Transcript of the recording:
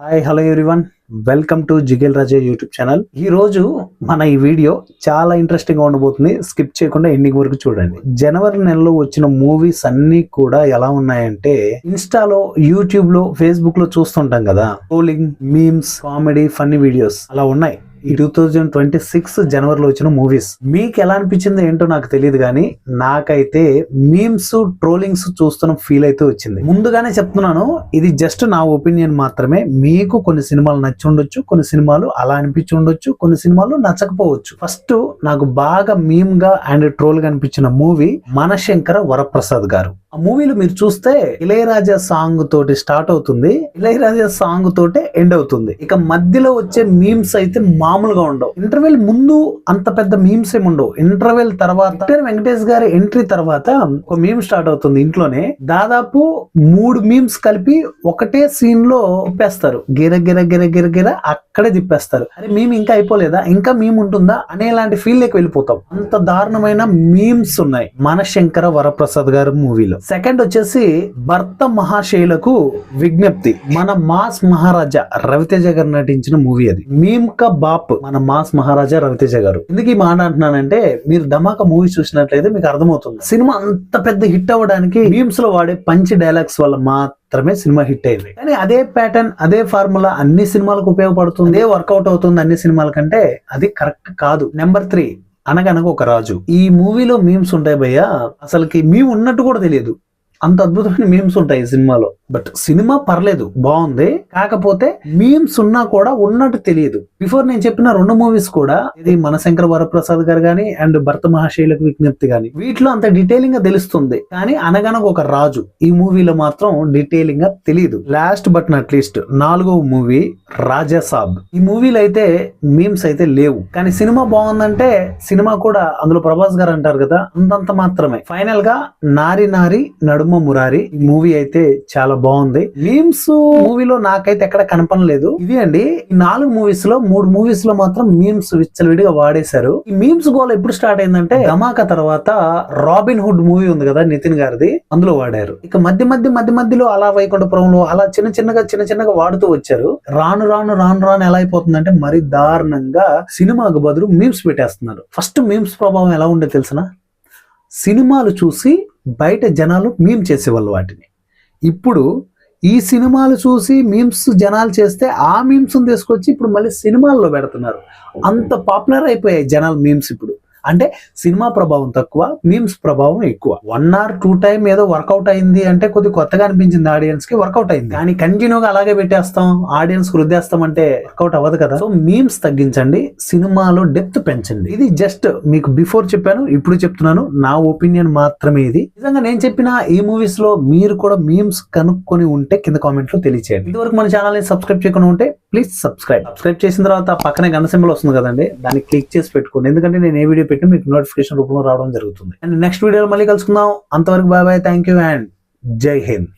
Hi hello everyone, welcome to Jigel Raja YouTube channel. ఈ రోజు మన ఈ వీడియో చాలా ఇంట్రెస్టింగ్ గా ఉండబోతుంది. స్కిప్ చేయకుండా ఎండింగ్ వరకు చూడండి. జనవరి నెలలో వచ్చిన మూవీస్ అన్ని కూడా ఎలా ఉన్నాయంటే, ఇన్స్టాలో, యూట్యూబ్ లో, ఫేస్బుక్ లో చూస్తుంటాం కదా, trolling, memes, comedy, funny videos అలా ఉన్నాయి. ఈ 2026 జనవరిలో వచ్చిన మూవీస్ మీకు ఎలా అనిపించిందో ఏంటో నాకు తెలియదు, కానీ నాకైతే మీమ్స్, ట్రోలింగ్స్ చూస్తున్న ఫీల్ అయితే వచ్చింది. ముందుగానే చెప్తున్నాను, ఇది జస్ట్ నా ఒపీనియన్ మాత్రమే. మీకు కొన్ని సినిమాలు నచ్చి ఉండొచ్చు, కొన్ని సినిమాలు అలా అనిపించి ఉండొచ్చు, కొన్ని సినిమాలు నచ్చకపోవచ్చు. ఫస్ట్ నాకు బాగా మీమ్ గా అండ్ ట్రోల్ గా అనిపించిన మూవీ మనశంకర వరప్రసాద్ గారు. ఆ మూవీలో మీరు చూస్తే ఇళయరాజా సాంగ్ తోటి స్టార్ట్ అవుతుంది, ఇళయరాజా సాంగ్ తోటే ఎండ్ అవుతుంది. ఇక మధ్యలో వచ్చే మీమ్స్ అయితే మామూలుగా ఉండవు. ఇంటర్వెల్ ముందు అంత పెద్ద మీమ్స్ ఏమి ఉండవు. ఇంటర్వెల్ తర్వాత వెంకటేష్ గారి ఎంట్రీ తర్వాత ఒక మీమ్ స్టార్ట్ అవుతుంది. ఇంట్లోనే దాదాపు 3 మీమ్స్ కలిపి ఒకటే సీన్ లో తిప్పేస్తారు. గిర గిర గిర గిర గిర అక్కడే తిప్పేస్తారు. అరే మీమ్ ఇంకా అయిపోలేదా, ఇంకా మీమ్ ఉంటుందా అనేలాంటి ఫీల్ లోకి వెళ్ళిపోతాం. అంత దారుణమైన మీమ్స్ ఉన్నాయి మనశంకర వరప్రసాద్ గారి మూవీలో. సెకండ్ వచ్చేసి భర్త మహాశైలకు విజ్ఞప్తి, మన మాస్ మహారాజా రవితేజ గారు నటించిన మూవీ. అది మీమ్ కా బాప్ మన మాస్ మహారాజా రవితేజ గారు. ఎందుకు ఈ మాట అంటున్నానంటే, మీరు ధమాకా మూవీ చూసినట్లయితే మీకు అర్థమవుతుంది. సినిమా అంత పెద్ద హిట్ అవ్వడానికి మీమ్స్ లో వాడే పంచ్ డైలాగ్స్ వల్ల మాత్రమే సినిమా హిట్ అయింది. కానీ అదే ప్యాటర్న్, అదే ఫార్ములా అన్ని సినిమాలకు ఉపయోగపడుతుంది, అదే వర్కౌట్ అవుతుంది అన్ని సినిమాల కంటే, అది కరెక్ట్ కాదు. నెంబర్ 3 అనగనగా ఒక రాజు. ఈ మూవీలో మీమ్స్ ఉంటాయి భయ్యా, అసలుకి మేము ఉన్నట్టు కూడా తెలియదు. అంత అద్భుతమైన మీమ్స్ ఉంటాయి ఈ సినిమాలో. బట్ సినిమా పర్లేదు, బాగుంది. కాకపోతే మీమ్స్ ఉన్నా కూడా ఉన్నట్టు తెలియదు. బిఫోర్ నేను చెప్పిన 2 మూవీస్ కూడా, ఇది మనశంకర వరప్రసాద్ గారు గాని అండ్ భర్త మహాశైలకు విజ్ఞప్తి గాని, వీటిలో అంత డీటెయిలింగ్ గా తెలుస్తుంది. కానీ అనగనగా ఒక రాజు ఈ మూవీలో మాత్రం డీటెయిలింగ్ గా తెలియదు. లాస్ట్ బట్ నాట్ లీస్ట్ 4వ మూవీ రాజా సాబ్. ఈ మూవీలో అయితే మీమ్స్ అయితే లేవు, కానీ సినిమా బాగుందంటే సినిమా కూడా, అందులో ప్రభాస్ గారు అంటారు కదా, అంతంత మాత్రమే. ఫైనల్ గా నారి నారి నడుమ మురారి ఈ మూవీ అయితే చాలా బాగుంది. మీమ్స్ మూవీలో నాకైతే ఎక్కడ కనపడలేదు. ఇది అండి, ఈ 4 మూవీస్ లో 3 మూవీస్ లో మాత్రం మీమ్స్ విచ్చలవిడిగా వాడేశారు. ఈ మీమ్స్ గోల్ ఎప్పుడు స్టార్ట్ అయిందంటే, ధమాకా తర్వాత రాబిన్ హుడ్ మూవీ ఉంది కదా నితిన్ గారిది, అందులో వాడారు. ఇక మధ్యలో అలా వైకుంఠపురంలో అలా చిన్న చిన్నగా వాడుతూ వచ్చారు. రాను ఎలా అయిపోతుందంటే, మరి దారుణంగా సినిమాకు బదులు మీమ్స్ పెట్టేస్తున్నారు. ఫస్ట్ మీమ్స్ ప్రభావం ఎలా ఉండే తెలుసునా? సినిమాలు చూసి బయట జనాలు మీమ్ చేసేవాళ్ళు వాటిని. ఇప్పుడు ఈ సినిమాలు చూసి మీమ్స్ జనాలు చేస్తే ఆ మీమ్స్ తీసుకొచ్చి ఇప్పుడు మళ్ళీ సినిమాల్లో పెడుతున్నారు. అంత పాపులర్ అయిపోయాయి జనాలు మీమ్స్ ఇప్పుడు. అంటే సినిమా ప్రభావం తక్కువ, మీమ్స్ ప్రభావం ఎక్కువ. 1 or 2 టైం ఏదో వర్కౌట్ అయింది అంటే కొద్ది కొత్తగా అనిపించింది ఆడియన్స్ కి, వర్కౌట్ అయింది. కానీ కంటిన్యూగా అలాగే పెట్టేస్తాం, ఆడియన్స్ కు రుద్దేస్తాం అంటే వర్కౌట్ అవ్వదు కదా. సో మీమ్స్ తగ్గించండి, సినిమాలో డెప్త్ పెంచండి. ఇది జస్ట్ మీకు బిఫోర్ చెప్పాను, ఇప్పుడు చెప్తున్నాను, నా ఒపీనియన్ మాత్రమే ఇది. నిజంగా నేను చెప్పిన ఈ మూవీస్ లో మీరు కూడా మీమ్స్ కనుక్కొని ఉంటే కింద కామెంట్ లో తెలియచేయండి. ఇదివరకు మన ఛానల్ ని సబ్స్క్రైబ్ చేయకుండా ఉంటే ప్లీజ్ సబ్స్క్రైబ్ చేసిన తర్వాత పక్కనే గంట సింబల్ వస్తుంది కదండి, దాన్ని క్లిక్ చేసి పెట్టుకోండి. ఎందుకంటే నేను ఏ వీడియో పెట్టినా మీకు నోటిఫికేషన్ రూపంలో రావడం జరుగుతుంది. అండ్ నెక్స్ట్ వీడియోలో మళ్ళీ కలుసుకుందాం. అంతవరకు bye bye, thank you and జై హింద్.